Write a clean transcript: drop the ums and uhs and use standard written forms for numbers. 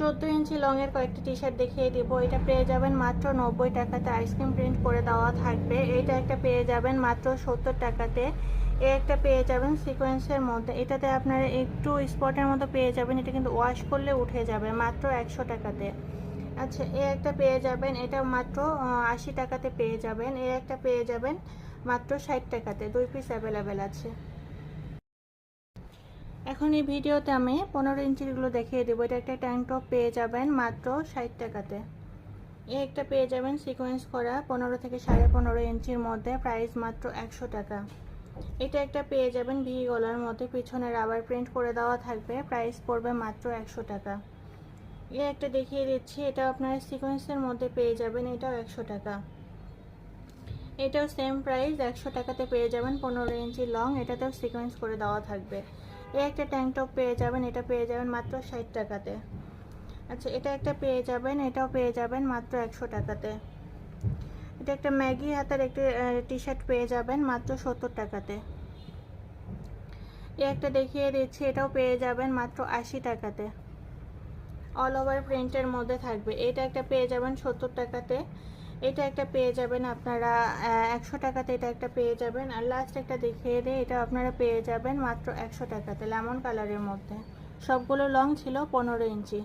14 ইঞ্চি লংয়ের কয়েকটি T shirt দেখিয়ে দিব। এটা পেয়ে যাবেন মাত্র 90 টাকাতে, আইসক্রিম প্রিন্ট করে দেওয়া থাকবে। এটা একটা পেয়ে যাবেন মাত্র 70 টাকাতে। একটা পেয়ে যাবেন সিকোয়েন্সের মধ্যে, এটাতে আপনারা একটু স্পটের মতো পেয়ে যাবেন। এটা কিন্তু ওয়াশ করলে উঠে যাবে, মাত্র 100 টাকাতে। আচ্ছা, একটা পেয়ে যাবেন, এটা মাত্র 80 টাকাতে পেয়ে যাবেন। একটা পেয়ে যাবেন মাত্র 60 টাকাতে। 2 পিস অ্যাভেলেবেল আছে। এখন এই ভিডিওতে আমি 15 ইঞ্চিগুলো দেখিয়ে দেবো। এটা একটা ট্যাঙ্ক টপ পেয়ে যাবেন মাত্র 60 টাকাতে। একটা পেয়ে যাবেন সিকোয়েন্স করা 15 থেকে 15.5 ইঞ্চির মধ্যে, প্রাইস মাত্র 100 টাকা। এটা একটা পেয়ে যাবেন ভি গলার মধ্যে, পিছনে রাবার প্রিন্ট করে দেওয়া থাকবে, প্রাইস পড়বে মাত্র 100 টাকা। একটা দেখিয়ে দিচ্ছি, এটা আপনারা সিকোয়েন্সের মধ্যে পেয়ে যাবেন, এটাও 100 টাকা। এটাও সেম প্রাইস, 100 টাকাতে পেয়ে যাবেন। 15 ইঞ্চি লং, এটাতেও সিকোয়েন্স করে দেওয়া থাকবে। একটা ট্যাঙ্ক টপ পেয়ে যাবেন, এটা পেয়ে যাবেন মাত্র 60 টাকাতে। আচ্ছা, এটা একটা পেয়ে যাবেন, এটাও পেয়ে যাবেন মাত্র 100 টাকাতে। এটা একটা ম্যাগি হাতের একটা টি শার্ট পেয়ে যাবেন মাত্র 70 টাকাতে। একটা দেখিয়ে দিচ্ছি, এটাও পেয়ে যাবেন মাত্র 80 টাকাতে। অল ওভার প্রিন্টের মধ্যে থাকবে। এটা একটা পেয়ে যাবেন 70 টাকাতে। এটা একটা পেয়ে যাবেন আপনারা 100 টাকাতে। এটা একটা পেয়ে যাবেন। আর লাস্ট একটা দেখিয়ে দিই, এটা আপনারা পেয়ে যাবেন মাত্র 100 টাকাতে, লেমন কালারের মধ্যে। সবগুলো লং ছিল 15 ইঞ্চি।